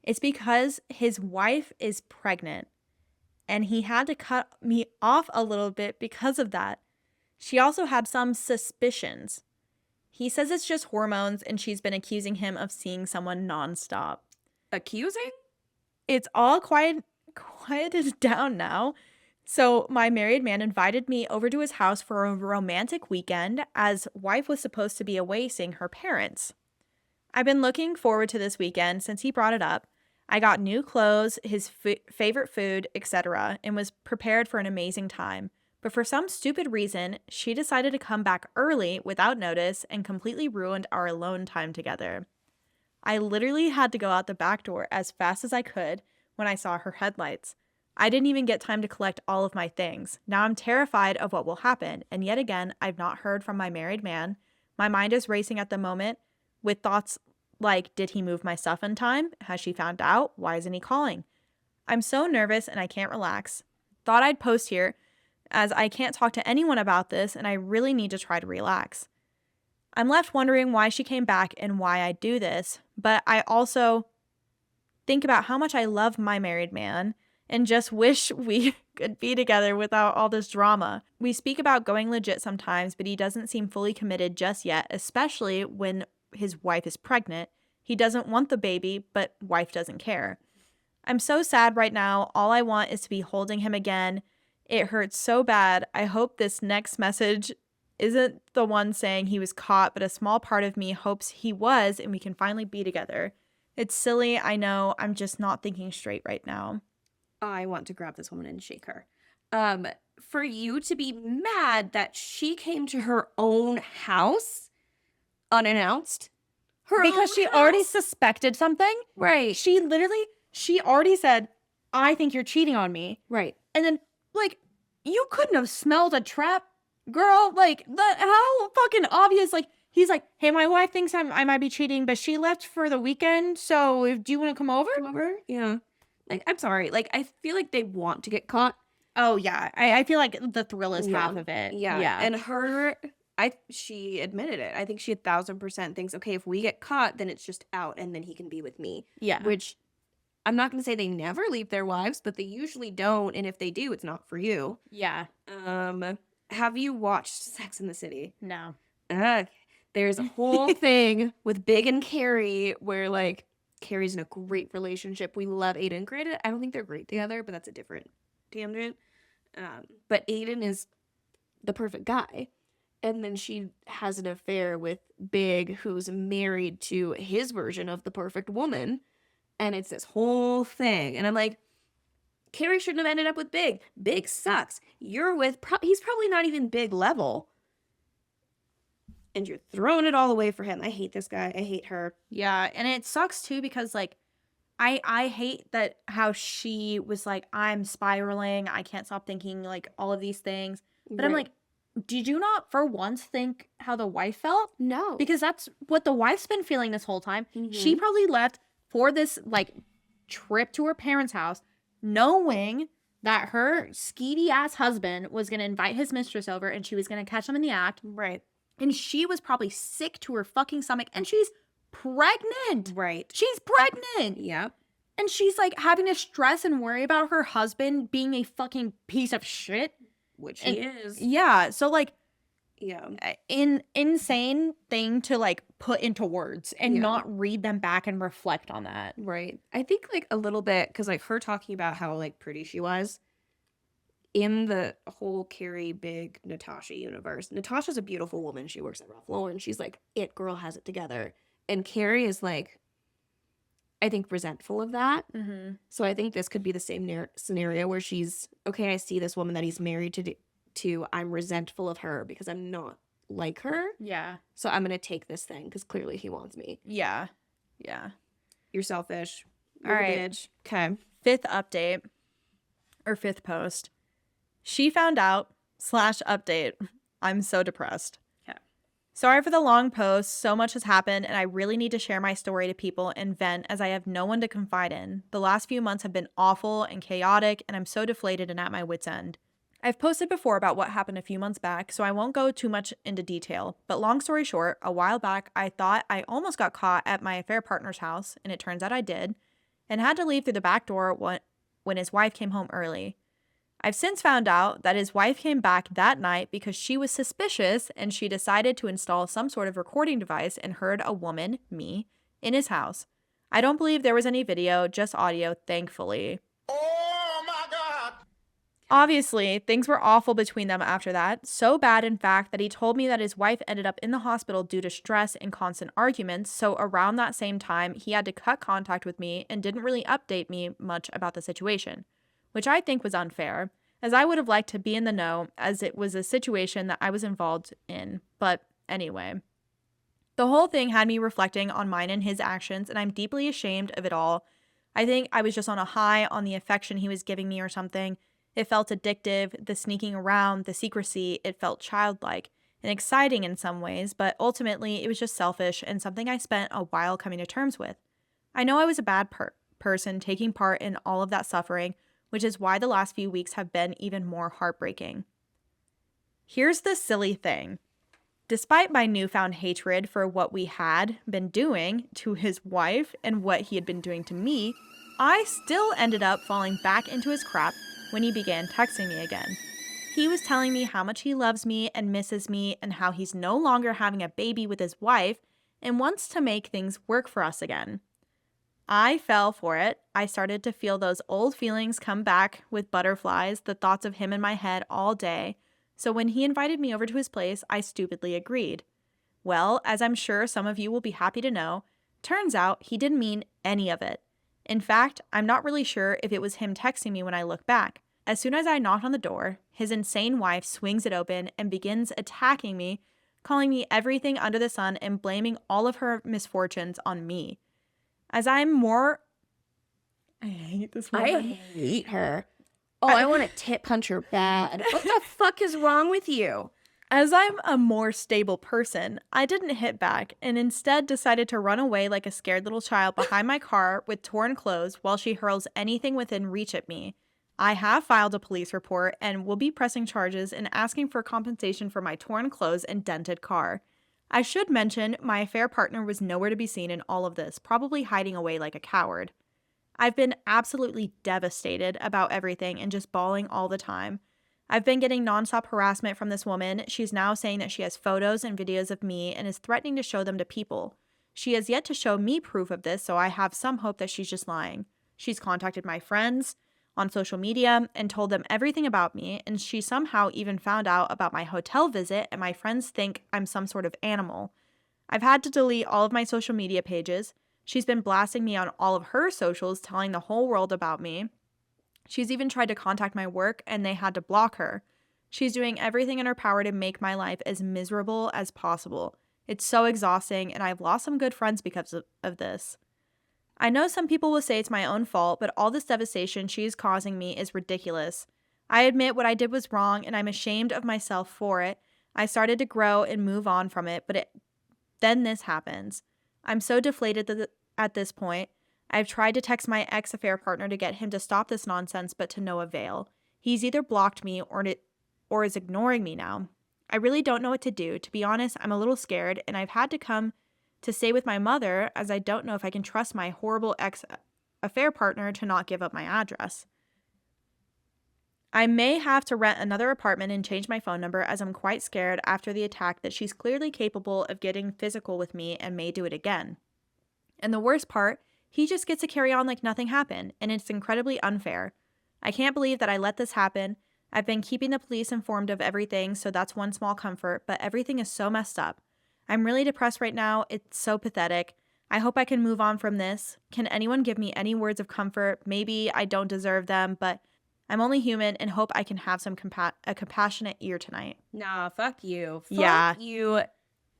S2: It's because his wife is pregnant, and he had to cut me off a little bit because of that. She also had some suspicions. He says it's just hormones, and she's been accusing him of seeing someone nonstop.
S1: Accusing?
S2: It's all quieted down now. So my married man invited me over to his house for a romantic weekend, as wife was supposed to be away seeing her parents. I've been looking forward to this weekend since he brought it up. I got new clothes, his favorite food, etc., and was prepared for an amazing time. But for some stupid reason, she decided to come back early without notice and completely ruined our alone time together. I literally had to go out the back door as fast as I could when I saw her headlights. I didn't even get time to collect all of my things. Now I'm terrified of what will happen, and yet again, I've not heard from my married man. My mind is racing at the moment with thoughts like, did he move my stuff in time? Has she found out? Why isn't he calling? I'm so nervous and I can't relax. Thought I'd post here as I can't talk to anyone about this and I really need to try to relax. I'm left wondering why she came back and why I do this, but I also think about how much I love my married man and just wish we could be together without all this drama. We speak about going legit sometimes, but he doesn't seem fully committed just yet, especially when his wife is pregnant. He doesn't want the baby, but wife doesn't care. I'm so sad right now. All I want is to be holding him again. It hurts so bad. I hope this next message isn't the one saying he was caught, but a small part of me hopes he was and we can finally be together. It's silly, I know. I'm just not thinking straight right now.
S1: I want to grab this woman and shake her. For you to be mad that she came to her own house unannounced.
S2: Because she already suspected something.
S1: Right.
S2: She already said, I think you're cheating on me.
S1: Right.
S2: And then, like, you couldn't have smelled a trap, girl. Like, how fucking obvious. Like, He's like, hey, my wife thinks I might be cheating, but she left for the weekend, so do you want to come over?
S1: Come over? Yeah. Like, I'm sorry. Like, I feel like they want to get caught.
S2: Oh, yeah. I feel like the thrill is half
S1: Yeah.
S2: of it.
S1: Yeah.
S2: Yeah.
S1: And she admitted it. I think she 1,000% thinks, okay, if we get caught, then it's just out and then he can be with me.
S2: Yeah.
S1: Which I'm not going to say they never leave their wives, but they usually don't. And if they do, it's not for you.
S2: Yeah.
S1: Have you watched Sex in the City?
S2: No.
S1: There's a whole thing with Big and Carrie where, like, Carrie's in a great relationship. We love Aiden. Granted, I don't think they're great together, but that's a different tangent. But Aiden is the perfect guy. And then she has an affair with Big, who's married to his version of the perfect woman. And it's this whole thing. And I'm like, Carrie shouldn't have ended up with Big. Big sucks. You're with, he's probably not even Big level. And you're throwing it all away for him. I hate this guy. I hate her.
S2: Yeah. And it sucks too because, like, I hate that how she was like, I'm spiraling. I can't stop thinking, like, all of these things. But I'm
S1: Right.
S2: like, did you not for once think how the wife felt?
S1: No.
S2: Because that's what the wife's been feeling this whole time. She
S1: Mhm.
S2: probably left for this, like, trip to her parents' house knowing that her skeety ass husband was going to invite his mistress over and she was going to catch him in the act.
S1: Right.
S2: And she was probably sick to her fucking stomach and she's pregnant.
S1: Right.
S2: She's pregnant.
S1: Yep.
S2: And she's like having to stress and worry about her husband being a fucking piece of shit.
S1: Which
S2: And-
S1: he is.
S2: Yeah. So, like,
S1: Yeah.
S2: insane thing to, like, put into words and
S1: Yeah.
S2: not read them back and reflect on that.
S1: Right. I think, like, a little bit, because, like, her talking about how, like, pretty she was in the whole Carrie Big Natasha universe. Natasha's a beautiful woman. She works at Ralph Lauren. She's like, it girl has it together. And Carrie is, like, I think resentful of that.
S2: Mm-hmm.
S1: So I think this could be the same scenario where she's, okay, I see this woman that he's married to, I'm resentful of her because I'm not like her.
S2: Yeah.
S1: So I'm going to take this thing because clearly he wants me.
S2: Yeah. Yeah.
S1: You're selfish.
S2: All right.
S1: Bitch. Okay.
S2: Fifth update or fifth post. She found out / update. I'm so depressed.
S1: Okay.
S2: Sorry for the long post. So much has happened and I really need to share my story to people and vent as I have no one to confide in. The last few months have been awful and chaotic and I'm so deflated and at my wit's end. I've posted before about what happened a few months back, so I won't go too much into detail. But long story short, a while back, I thought I almost got caught at my affair partner's house, and it turns out I did, and had to leave through the back door when his wife came home early. I've since found out that his wife came back that night because she was suspicious and she decided to install some sort of recording device and heard a woman, me, in his house. I don't believe there was any video, just audio, thankfully.
S3: Oh my God!
S2: Obviously, things were awful between them after that. So bad, in fact, that he told me that his wife ended up in the hospital due to stress and constant arguments. So around that same time, he had to cut contact with me and didn't really update me much about the situation, which I think was unfair, as I would have liked to be in the know, as it was a situation that I was involved in. But anyway, the whole thing had me reflecting on mine and his actions, and I'm deeply ashamed of it all. I think I was just on a high on the affection he was giving me or something. It felt addictive, the sneaking around, the secrecy, it felt childlike and exciting in some ways, but ultimately it was just selfish and something I spent a while coming to terms with. I know I was a bad person taking part in all of that suffering, which is why the last few weeks have been even more heartbreaking. Here's the silly thing. Despite my newfound hatred for what we had been doing to his wife and what he had been doing to me, I still ended up falling back into his crap when he began texting me again. He was telling me how much he loves me and misses me and how he's no longer having a baby with his wife and wants to make things work for us again. I fell for it. I started to feel those old feelings come back with butterflies, the thoughts of him in my head all day. So when he invited me over to his place, I stupidly agreed. Well, as I'm sure some of you will be happy to know, turns out he didn't mean any of it. In fact, I'm not really sure if it was him texting me when I look back. As soon as I knocked on the door, his insane wife swings it open and begins attacking me, calling me everything under the sun and blaming all of her misfortunes on me. As I'm more... I hate this woman.
S1: I hate her. Oh, I want to tit punch her bad. What the fuck is wrong with you?
S2: As I'm a more stable person, I didn't hit back and instead decided to run away like a scared little child behind my car with torn clothes while she hurls anything within reach at me. I have filed a police report and will be pressing charges and asking for compensation for my torn clothes and dented car. I should mention my affair partner was nowhere to be seen in all of this, probably hiding away like a coward. I've been absolutely devastated about everything and just bawling all the time. I've been getting nonstop harassment from this woman. She's now saying that she has photos and videos of me and is threatening to show them to people. She has yet to show me proof of this, so I have some hope that she's just lying. She's contacted my friends on social media and told them everything about me, and she somehow even found out about my hotel visit, and my friends think I'm some sort of animal. I've had to delete all of my social media pages. She's been blasting me on all of her socials, telling the whole world about me. She's even tried to contact my work, and they had to block her. She's doing everything in her power to make my life as miserable as possible. It's so exhausting, and I've lost some good friends because of this. I know some people will say it's my own fault, but all this devastation she is causing me is ridiculous. I admit what I did was wrong, and I'm ashamed of myself for it. I started to grow and move on from it, but then this happens. I'm so deflated at this point. I've tried to text my ex-affair partner to get him to stop this nonsense, but to no avail. He's either blocked me or is ignoring me now. I really don't know what to do. To be honest, I'm a little scared, and I've had to come to stay with my mother as I don't know if I can trust my horrible ex-affair partner to not give up my address. I may have to rent another apartment and change my phone number as I'm quite scared after the attack that she's clearly capable of getting physical with me and may do it again. And the worst part, he just gets to carry on like nothing happened, and it's incredibly unfair. I can't believe that I let this happen. I've been keeping the police informed of everything, so that's one small comfort, but everything is so messed up. I'm really depressed right now. It's so pathetic. I hope I can move on from this. Can anyone give me any words of comfort? Maybe I don't deserve them, but I'm only human and hope I can have some a compassionate ear tonight.
S1: Nah, fuck you.
S2: Yeah.
S1: Fuck you.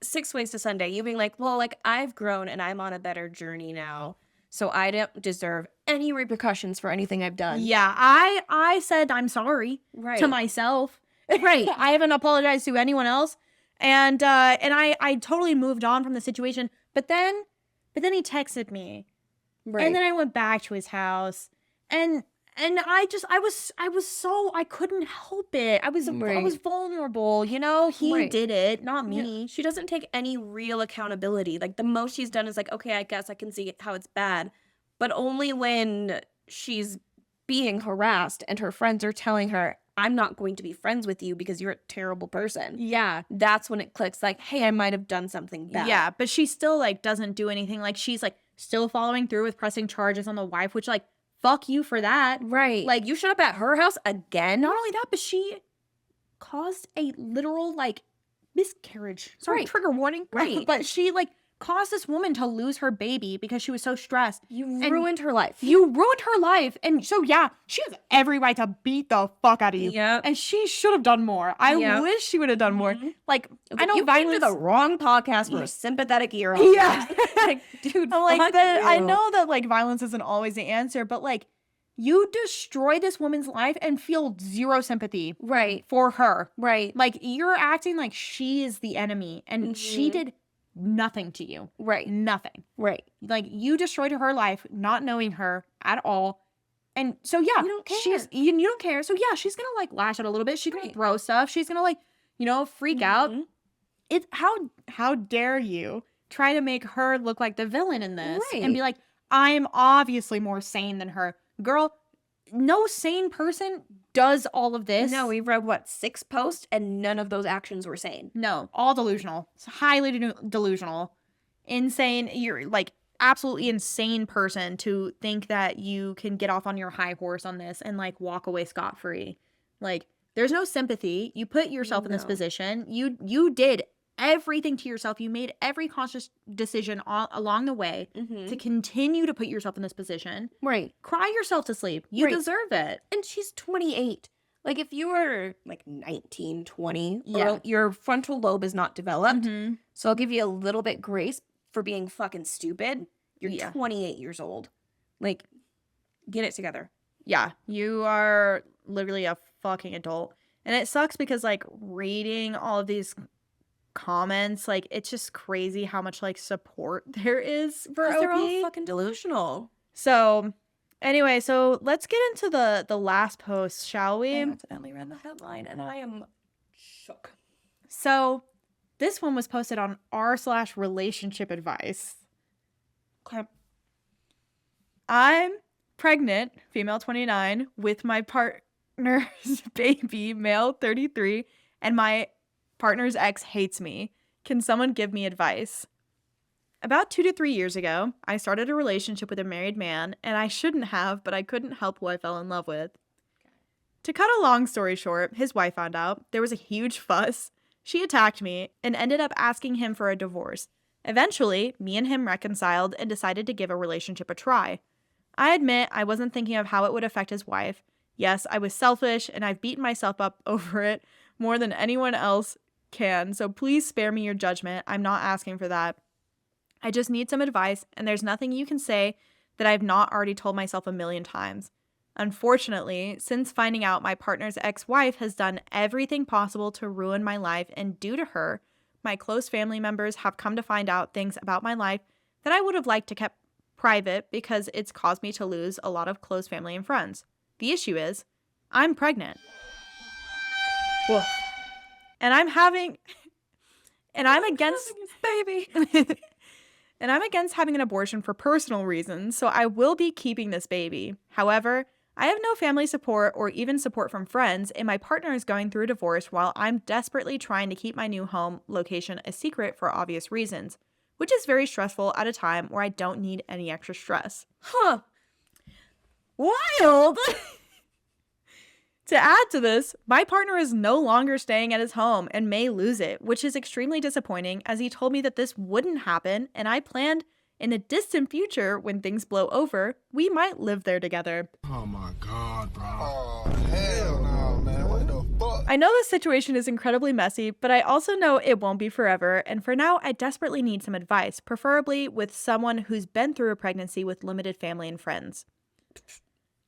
S1: 6 Ways to Sunday. You being like, well, like, I've grown and I'm on a better journey now, so I don't deserve any repercussions for anything I've done.
S2: Yeah, I said I'm sorry to myself.
S1: Right.
S2: I haven't apologized to anyone else. And I totally moved on from the situation. But then he texted me.
S1: Right.
S2: And then I went back to his house. And I couldn't help it. I was vulnerable, you know? He did it, not me.
S1: Yeah. She doesn't take any real accountability. Like, the most she's done is like, okay, I guess I can see how it's bad. But only when she's being harassed and her friends are telling her, I'm not going to be friends with you because you're a terrible person.
S2: Yeah.
S1: That's when it clicks, like, hey, I might have done something bad.
S2: Yeah, but she still, like, doesn't do anything. Like, she's, like, still following through with pressing charges on the wife, which, like, fuck you for that.
S1: Right.
S2: Like,
S1: you showed up at her house again?
S2: Not only that, but she caused a literal, like, miscarriage. Sorry,
S1: Right.
S2: trigger warning.
S1: Right.
S2: But she, like, caused this woman to lose her baby because she was so stressed.
S1: You ruined her life.
S2: You ruined her life. And so, yeah, she has every right to beat the fuck out of you.
S1: Yep.
S2: And she should have done more. I wish she would have done more. Like, I know
S1: you
S2: violence...
S1: came to the wrong podcast for a sympathetic ear.
S2: Yeah.
S1: Like, dude,
S2: I'm like,
S1: fuck
S2: I
S1: you.
S2: know that, like, violence isn't always the answer, but, like, you destroy this woman's life and feel zero sympathy
S1: Right.
S2: for her.
S1: Right.
S2: Like, you're acting like she is the enemy, and she did nothing to you.
S1: Right.
S2: Nothing.
S1: Right.
S2: Like, you destroyed her life, not knowing her at all. And so, yeah,
S1: You don't care.
S2: you don't care. So, yeah, she's gonna, like, lash out a little bit. She's gonna throw stuff. She's gonna, like, you know, freak out. It how dare you try to make her look like the villain in this and be like, I'm obviously more sane than her. Girl, no sane person does all of this.
S1: No, we read, 6 posts, and none of those actions were sane.
S2: No, all delusional. It's highly delusional. Insane. You're, like, absolutely insane person to think that you can get off on your high horse on this and, like, walk away scot-free. Like, there's no sympathy. You put yourself in this position. You did everything to yourself. You made every conscious decision along the way to continue to put yourself in this position.
S1: Right.
S2: Cry yourself to sleep. You deserve it.
S1: And she's 28. Like, if you were, like, 19, 20,
S2: Yeah.
S1: your frontal lobe is not developed. So I'll give you a little bit grace for being fucking stupid. You're 28 years old. Like, get it together.
S2: Yeah, you are literally a fucking adult. And it sucks because, like, reading all of these comments, like, it's just crazy how much, like, support there is for
S1: Because they're all
S2: OP.
S1: fucking delusional.
S2: So, anyway, so let's get into the last post, shall we?
S1: I accidentally read the headline and I am shook.
S2: So, this one was posted on r/relationship advice.
S1: Okay.
S2: I'm pregnant, female 29, with my partner's baby, male 33, and my partner's ex hates me. Can someone give me advice? About 2 to 3 years ago, I started a relationship with a married man, and I shouldn't have, but I couldn't help who I fell in love with. To cut a long story short, his wife found out. There was a huge fuss. She attacked me and ended up asking him for a divorce. Eventually, me and him reconciled and decided to give a relationship a try. I admit I wasn't thinking of how it would affect his wife. Yes, I was selfish, and I've beaten myself up over it more than anyone else can, so please spare me your judgment. I'm not asking for that. I just need some advice, and there's nothing you can say that I've not already told myself a million times. Unfortunately, since finding out my partner's ex-wife has done everything possible to ruin my life, and due to her, my close family members have come to find out things about my life that I would have liked to keep private because it's caused me to lose a lot of close family and friends. The issue is, I'm pregnant. Woof. And I'm against
S1: baby.
S2: And I'm against having an abortion for personal reasons, so I will be keeping this baby. However, I have no family support or even support from friends, and my partner is going through a divorce while I'm desperately trying to keep my new home location a secret for obvious reasons, which is very stressful at a time where I don't need any extra stress.
S1: Huh.
S2: Wild! To add to this, my partner is no longer staying at his home and may lose it, which is extremely disappointing as he told me that this wouldn't happen, and I planned in the distant future when things blow over, we might live there together.
S3: Oh my God, bro. Oh, hell no, man. What the fuck?
S2: I know this situation is incredibly messy, but I also know it won't be forever, and for now, I desperately need some advice, preferably with someone who's been through a pregnancy with limited family and friends.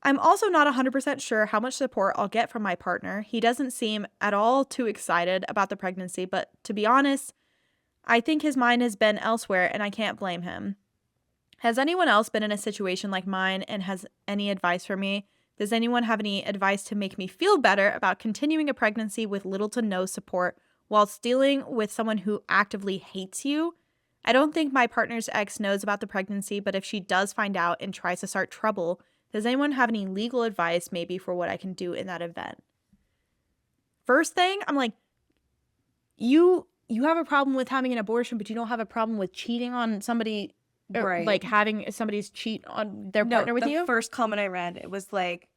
S2: I'm also not 100% sure how much support I'll get from my partner. He doesn't seem at all too excited about the pregnancy, but to be honest, I think his mind has been elsewhere and I can't blame him. Has anyone else been in a situation like mine and has any advice for me? Does anyone have any advice to make me feel better about continuing a pregnancy with little to no support whilst dealing with someone who actively hates you? I don't think my partner's ex knows about the pregnancy, but if she does find out and tries to start trouble, does anyone have any legal advice maybe for what I can do in that event? First thing, I'm like, you have a problem with having an abortion, but you don't have a problem with cheating on somebody, or,
S1: Right.
S2: like having somebody's cheat on their partner with
S1: the
S2: you?
S1: first comment I read, it was like,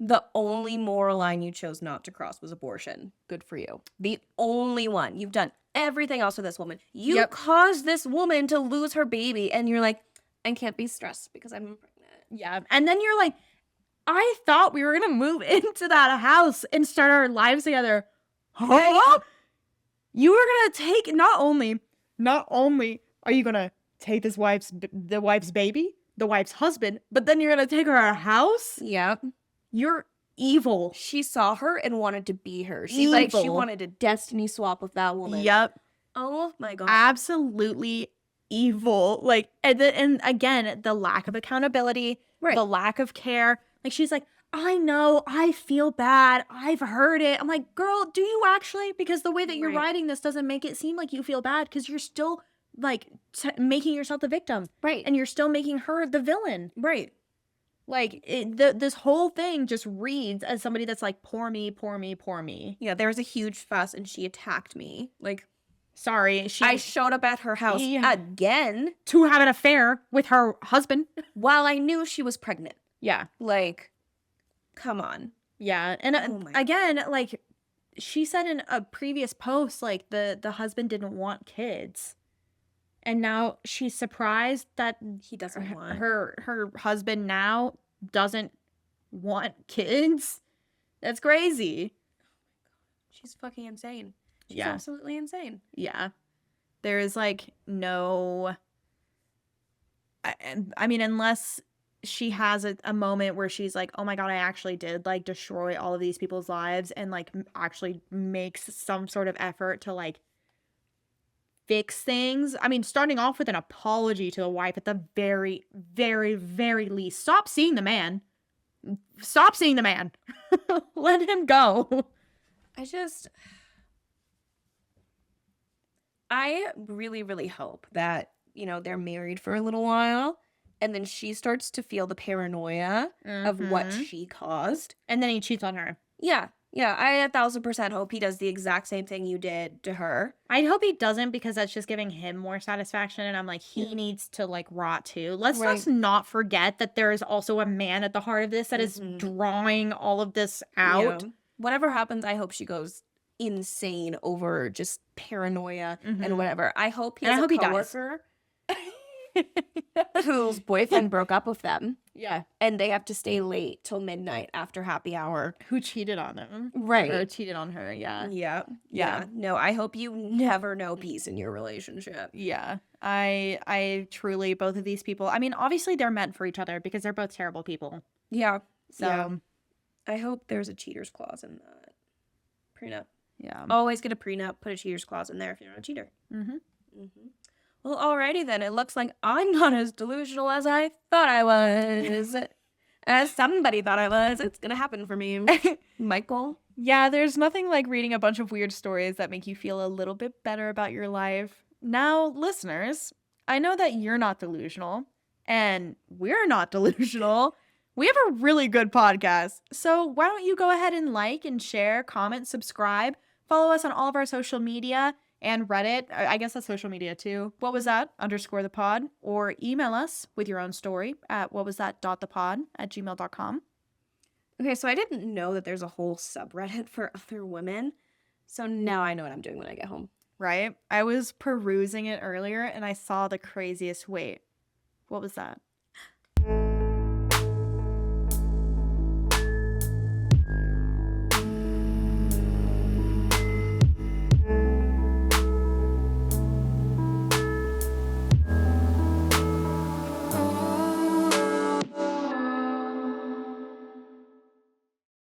S1: the only moral line you chose not to cross was abortion. Good for you. The only one. You've done everything else with this woman. You
S2: Yep.
S1: caused this woman to lose her baby, and you're like, I can't be stressed because I'm pregnant.
S2: Yeah. And then you're like, I thought we were going to move into that house and start our lives together. Huh? You were going to take, not only are you going to take the wife's baby, the wife's husband, but then you're going to take her out of house?
S1: Yep.
S2: You're evil.
S1: She saw her and wanted to be her. She
S2: Evil.
S1: wanted to destiny swap with that woman.
S2: Yep.
S1: Oh my God.
S2: Absolutely evil. Like, and again, the lack of accountability,
S1: Right.
S2: the lack of care. Like, she's like, I know, I feel bad. I've heard it. I'm like, girl, do you actually? Because the way that you're
S1: Right.
S2: writing this doesn't make it seem like you feel bad because you're still like making yourself the victim
S1: Right.
S2: and you're still making her the villain.
S1: Right.
S2: Like, this whole thing just reads as somebody that's like, poor me, poor me, poor me.
S1: Yeah, there was a huge fuss and she attacked me. Like,
S2: Sorry,
S1: I showed up at her house
S2: Yeah.
S1: again
S2: to have an affair with her husband.
S1: while I knew she was pregnant.
S2: Yeah.
S1: Like, come on.
S2: Yeah. And
S1: Oh my
S2: again, like she said in a previous post, like the husband didn't want kids. And now she's surprised that
S1: He doesn't want.
S2: her husband now doesn't want kids. That's crazy.
S1: She's fucking insane. She's
S2: Yeah.
S1: absolutely insane.
S2: Yeah. There is like no I mean, unless she has a moment where she's like, oh my God, I actually did like destroy all of these people's lives, and like actually makes some sort of effort to like fix things. I mean, starting off with an apology to the wife at the very, very, very least. Stop seeing the man. Stop seeing the man. Let him go.
S1: I really, really hope that, you know, they're married for a little while and then she starts to feel the paranoia of what
S2: Mhm.
S1: she caused.
S2: And then he cheats on her.
S1: Yeah. Yeah. I 1,000% hope he does the exact same thing you did to her.
S2: I hope he doesn't, because that's just giving him more satisfaction. And I'm like, he
S1: Yeah.
S2: needs to like rot too. Let's
S1: Right.
S2: just not forget that there is also a man at the heart of this that is
S1: Mhm.
S2: drawing all of this out.
S1: Yeah. Whatever happens, I hope she goes insane over just paranoia
S2: Mhm.
S1: and whatever. I hope he
S2: And I
S1: has
S2: hope
S1: a
S2: he dies.
S1: coworker whose boyfriend broke up with them
S2: Yeah.
S1: and they have to stay late till midnight after happy hour.
S2: Who cheated on him? Or
S1: Right.
S2: cheated on her. Yeah.
S1: Yeah.
S2: Yeah.
S1: Yeah. No, I hope you never know peace in your relationship.
S2: Yeah. I truly, both of these people, I mean, obviously they're meant for each other because they're both terrible people.
S1: Yeah.
S2: So,
S1: Yeah. I hope there's a cheater's clause in that prenup.
S2: yeah.
S1: Always get a prenup, put a cheater's clause in there if you're not a cheater.
S2: Mm-hmm.
S1: Mm-hmm. Well, alrighty then. It looks like I'm not as delusional as I thought I was. As somebody thought I was. It's gonna happen for me. Michael?
S2: Yeah, there's nothing like reading a bunch of weird stories that make you feel a little bit better about your life. Now, listeners, I know that you're not delusional, and we're not delusional. We have a really good podcast. So why don't you go ahead and like and share, comment, subscribe, follow us on all of our social media and Reddit. I guess that's social media too. What was that? _ the pod. Or email us with your own story at whatwasthat.thepod@gmail.com.
S1: Okay, so I didn't know that there's a whole subreddit for other women. So now I know what I'm doing when I get home.
S2: Right? I was perusing it earlier and I saw the craziest. Wait, what was that?